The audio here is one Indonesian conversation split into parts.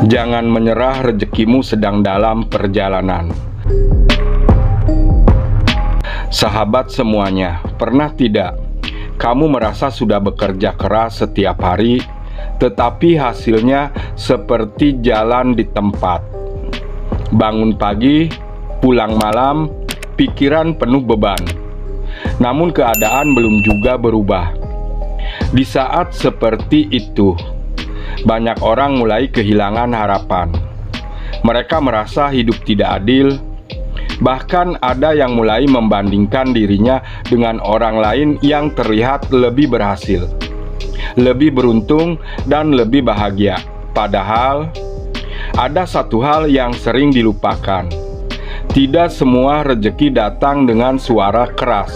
Jangan menyerah, rezekimu sedang dalam perjalanan. Sahabat semuanya, pernah tidak kamu merasa sudah bekerja keras setiap hari, tetapi hasilnya seperti jalan di tempat? Bangun pagi, pulang malam, pikiran penuh beban. Namun keadaan belum juga berubah. Di saat seperti itu, banyak orang mulai kehilangan harapan. Mereka merasa hidup tidak adil. Bahkan ada yang mulai membandingkan dirinya dengan orang lain yang terlihat lebih berhasil, lebih beruntung, dan lebih bahagia. Padahal, ada satu hal yang sering dilupakan. Tidak semua rezeki datang dengan suara keras.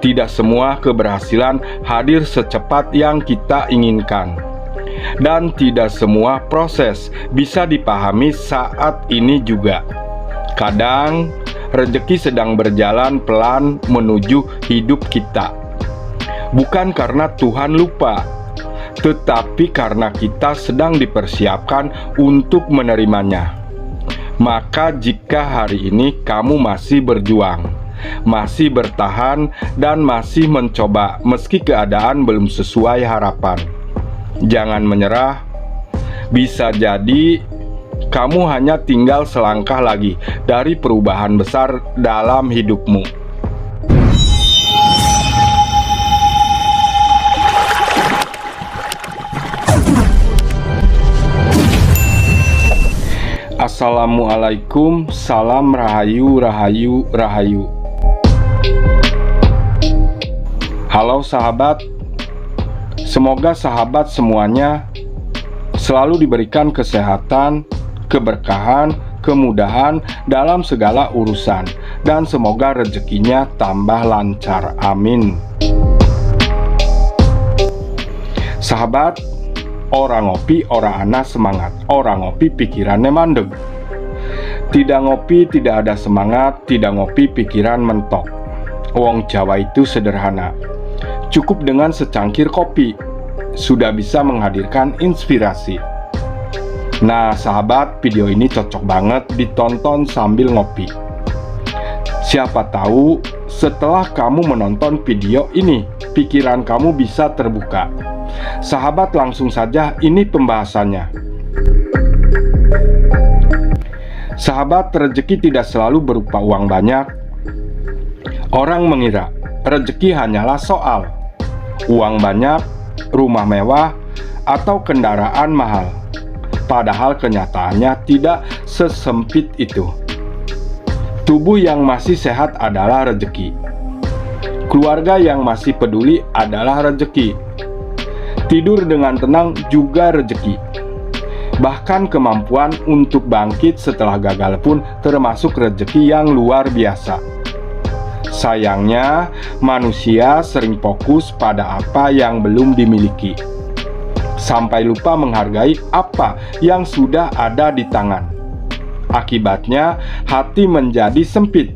Tidak semua keberhasilan hadir secepat yang kita inginkan. Dan tidak semua proses bisa dipahami saat ini juga. Kadang, rezeki sedang berjalan pelan menuju hidup kita. Bukan karena Tuhan lupa, tetapi karena kita sedang dipersiapkan untuk menerimanya. Maka jika hari ini kamu masih berjuang, masih bertahan, dan masih mencoba meski keadaan belum sesuai harapan, jangan menyerah. Bisa jadi kamu hanya tinggal selangkah lagi dari perubahan besar dalam hidupmu. Assalamualaikum, salam rahayu, rahayu, rahayu. Halo sahabat, semoga sahabat semuanya selalu diberikan kesehatan, keberkahan, kemudahan dalam segala urusan, dan semoga rezekinya tambah lancar. Amin. Sahabat, orang ngopi, orang ana semangat. Orang ngopi pikirannya mandeg. Tidak ngopi tidak ada semangat, tidak ngopi pikiran mentok. Wong Jawa itu sederhana. Cukup dengan secangkir kopi sudah bisa menghadirkan inspirasi. Nah sahabat, video ini cocok banget ditonton sambil ngopi. Siapa tahu setelah kamu menonton video ini, pikiran kamu bisa terbuka. Sahabat, langsung saja ini pembahasannya. Sahabat, rezeki tidak selalu berupa uang banyak. Orang mengira rezeki hanyalah soal uang banyak, rumah mewah, atau kendaraan mahal. Padahal kenyataannya tidak sesempit itu. Tubuh yang masih sehat adalah rezeki. Keluarga yang masih peduli adalah rezeki. Tidur dengan tenang juga rezeki. Bahkan kemampuan untuk bangkit setelah gagal pun termasuk rezeki yang luar biasa. Sayangnya, manusia sering fokus pada apa yang belum dimiliki, sampai lupa menghargai apa yang sudah ada di tangan. Akibatnya, hati menjadi sempit,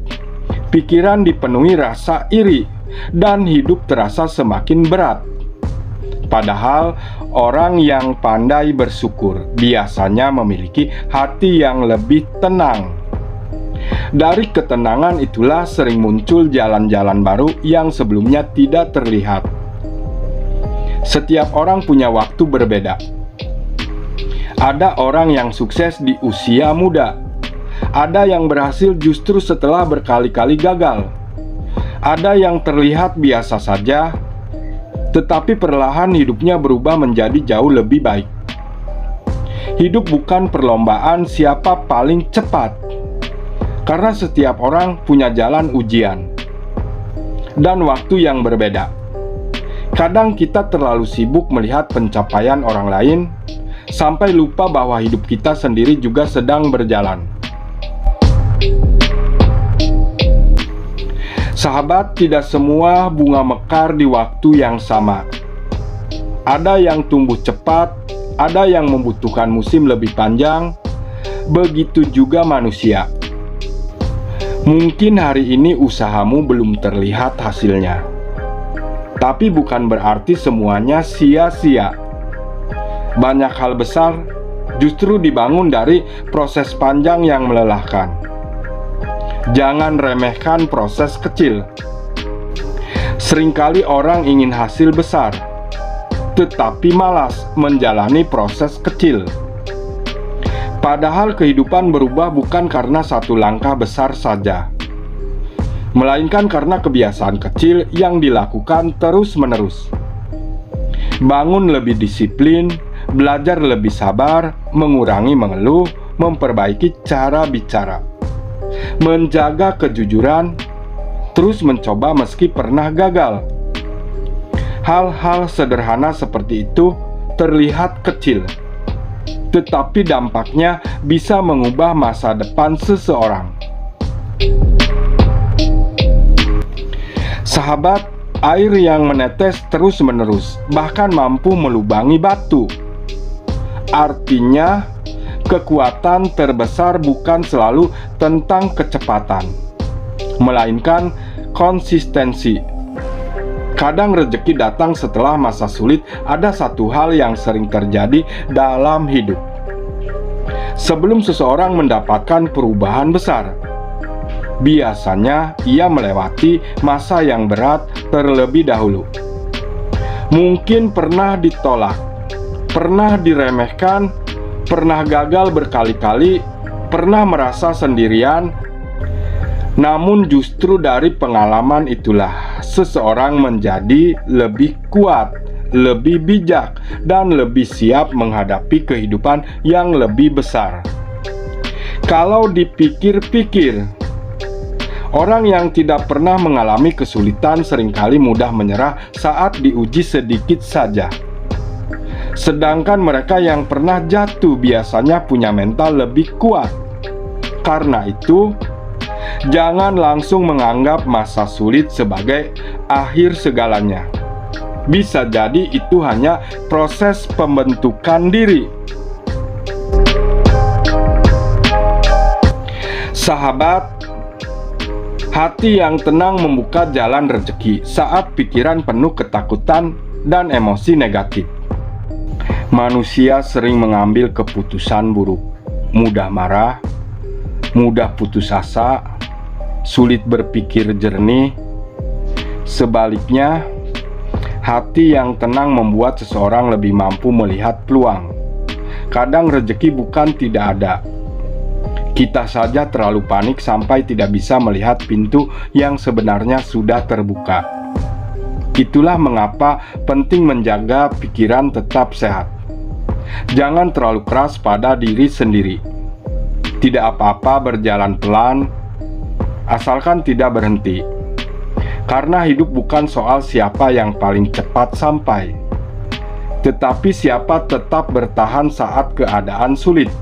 pikiran dipenuhi rasa iri, dan hidup terasa semakin berat. Padahal, orang yang pandai bersyukur biasanya memiliki hati yang lebih tenang. Dari ketenangan itulah sering muncul jalan-jalan baru yang sebelumnya tidak terlihat. Setiap orang punya waktu berbeda. Ada orang yang sukses di usia muda. Ada yang berhasil justru setelah berkali-kali gagal. Ada yang terlihat biasa saja, tetapi perlahan hidupnya berubah menjadi jauh lebih baik. Hidup bukan perlombaan siapa paling cepat, karena setiap orang punya jalan ujian dan waktu yang berbeda. Kadang kita terlalu sibuk melihat pencapaian orang lain, sampai lupa bahwa hidup kita sendiri juga sedang berjalan. Sahabat, tidak semua bunga mekar di waktu yang sama. Ada yang tumbuh cepat, ada yang membutuhkan musim lebih panjang. Begitu juga manusia. Mungkin hari ini usahamu belum terlihat hasilnya, tapi bukan berarti semuanya sia-sia. Banyak hal besar justru dibangun dari proses panjang yang melelahkan. Jangan remehkan proses kecil. Seringkali orang ingin hasil besar, tetapi malas menjalani proses kecil. Padahal kehidupan berubah bukan karena satu langkah besar saja, melainkan karena kebiasaan kecil yang dilakukan terus-menerus. Bangun lebih disiplin, belajar lebih sabar, mengurangi mengeluh, memperbaiki cara bicara, menjaga kejujuran, terus mencoba meski pernah gagal. Hal-hal sederhana seperti itu terlihat kecil, tetapi dampaknya bisa mengubah masa depan seseorang. Sahabat, air yang menetes terus-menerus bahkan mampu melubangi batu. Artinya, kekuatan terbesar bukan selalu tentang kecepatan, melainkan konsistensi. Kadang rezeki datang setelah masa sulit. Ada satu hal yang sering terjadi dalam hidup. Sebelum seseorang mendapatkan perubahan besar, biasanya ia melewati masa yang berat terlebih dahulu. Mungkin pernah ditolak, pernah diremehkan, pernah gagal berkali-kali, pernah merasa sendirian. Namun justru dari pengalaman itulah seseorang menjadi lebih kuat, lebih bijak, dan lebih siap menghadapi kehidupan yang lebih besar. Kalau dipikir-pikir, orang yang tidak pernah mengalami kesulitan seringkali mudah menyerah saat diuji sedikit saja. Sedangkan mereka yang pernah jatuh biasanya punya mental lebih kuat. Karena itu, jangan langsung menganggap masa sulit sebagai akhir segalanya. Bisa jadi itu hanya proses pembentukan diri. Sahabat, hati yang tenang membuka jalan rezeki saat pikiran penuh ketakutan dan emosi negatif. Manusia sering mengambil keputusan buruk, mudah marah, mudah putus asa, sulit berpikir jernih. Sebaliknya, hati yang tenang membuat seseorang lebih mampu melihat peluang. Kadang rezeki bukan tidak ada. Kita saja terlalu panik sampai tidak bisa melihat pintu yang sebenarnya sudah terbuka. Itulah mengapa penting menjaga pikiran tetap sehat. Jangan terlalu keras pada diri sendiri. Tidak apa-apa berjalan pelan, asalkan tidak berhenti. Karena hidup bukan soal siapa yang paling cepat sampai, tetapi siapa tetap bertahan saat keadaan sulit.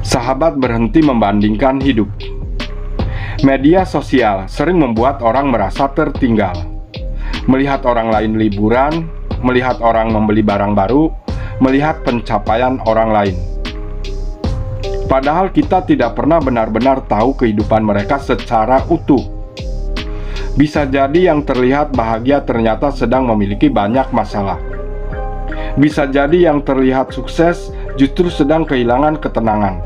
Sahabat, berhenti membandingkan hidup. Media sosial sering membuat orang merasa tertinggal. Melihat orang lain liburan, melihat orang membeli barang baru, melihat pencapaian orang lain. Padahal kita tidak pernah benar-benar tahu kehidupan mereka secara utuh. Bisa jadi yang terlihat bahagia ternyata sedang memiliki banyak masalah. Bisa jadi yang terlihat sukses justru sedang kehilangan ketenangan.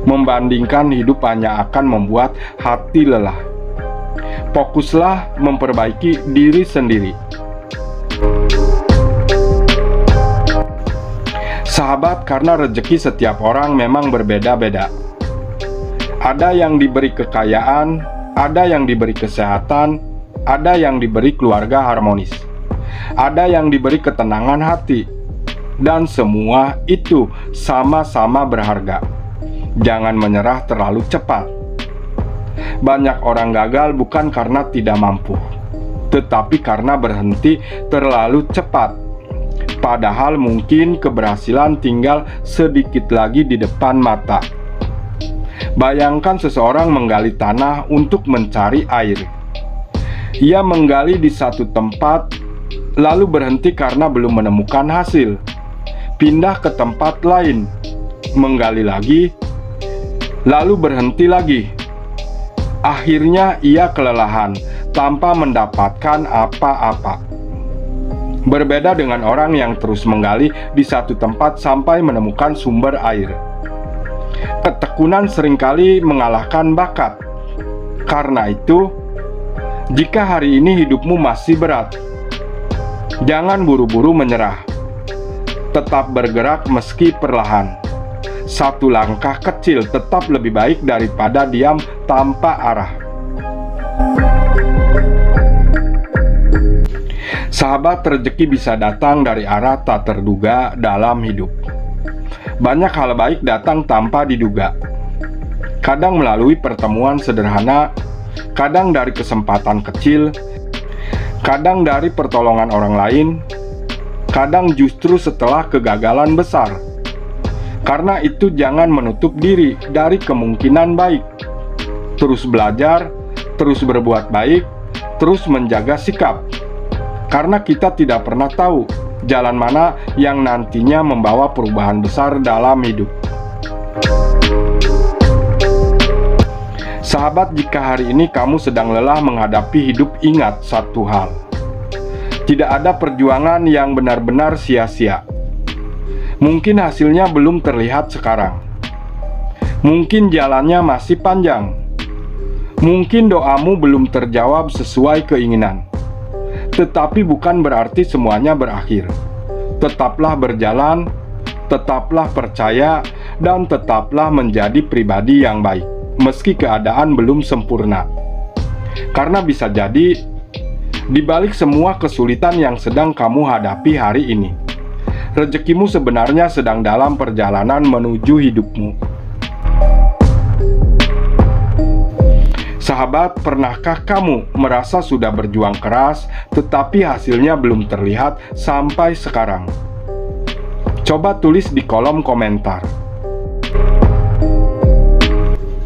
Membandingkan hidup hanya akan membuat hati lelah. Fokuslah memperbaiki diri sendiri. Sahabat, karena rezeki setiap orang memang berbeda-beda. Ada yang diberi kekayaan, ada yang diberi kesehatan, ada yang diberi keluarga harmonis, ada yang diberi ketenangan hati, dan semua itu sama-sama berharga. Jangan menyerah terlalu cepat. Banyak orang gagal bukan karena tidak mampu, tetapi karena berhenti terlalu cepat. Padahal mungkin keberhasilan tinggal sedikit lagi di depan mata. Bayangkan seseorang menggali tanah untuk mencari air. Ia menggali di satu tempat, lalu berhenti karena belum menemukan hasil. Pindah ke tempat lain, menggali lagi, lalu berhenti lagi. Akhirnya ia kelelahan tanpa mendapatkan apa-apa. Berbeda dengan orang yang terus menggali di satu tempat sampai menemukan sumber air. Ketekunan seringkali mengalahkan bakat. Karena itu, jika hari ini hidupmu masih berat, jangan buru-buru menyerah. Tetap bergerak meski perlahan. Satu langkah kecil tetap lebih baik daripada diam tanpa arah. Sahabat, rezeki bisa datang dari arah tak terduga dalam hidup. Banyak hal baik datang tanpa diduga. Kadang melalui pertemuan sederhana, kadang dari kesempatan kecil, kadang dari pertolongan orang lain, kadang justru setelah kegagalan besar. Karena itu jangan menutup diri dari kemungkinan baik. Terus belajar, terus berbuat baik, terus menjaga sikap. Karena kita tidak pernah tahu jalan mana yang nantinya membawa perubahan besar dalam hidup. Sahabat, jika hari ini kamu sedang lelah menghadapi hidup, ingat satu hal. Tidak ada perjuangan yang benar-benar sia-sia. Mungkin hasilnya belum terlihat sekarang. Mungkin jalannya masih panjang. Mungkin doamu belum terjawab sesuai keinginan. Tetapi bukan berarti semuanya berakhir. Tetaplah berjalan, tetaplah percaya, dan tetaplah menjadi pribadi yang baik, meski keadaan belum sempurna. Karena bisa jadi, di balik semua kesulitan yang sedang kamu hadapi hari ini, rezekimu sebenarnya sedang dalam perjalanan menuju hidupmu. Sahabat, pernahkah kamu merasa sudah berjuang keras, tetapi hasilnya belum terlihat sampai sekarang? Coba tulis di kolom komentar.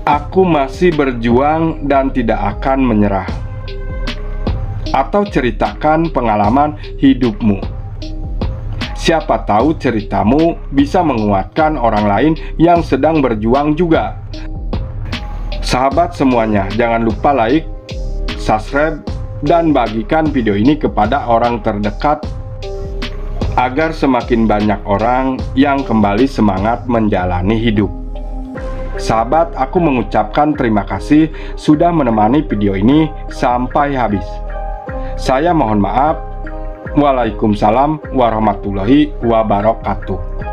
Aku masih berjuang dan tidak akan menyerah. Atau ceritakan pengalaman hidupmu. Siapa tahu ceritamu bisa menguatkan orang lain yang sedang berjuang juga. Sahabat semuanya, jangan lupa like, subscribe, dan bagikan video ini kepada orang terdekat agar semakin banyak orang yang kembali semangat menjalani hidup. Sahabat, aku mengucapkan terima kasih sudah menemani video ini sampai habis. Saya mohon maaf. Waalaikumsalam warahmatullahi wabarakatuh.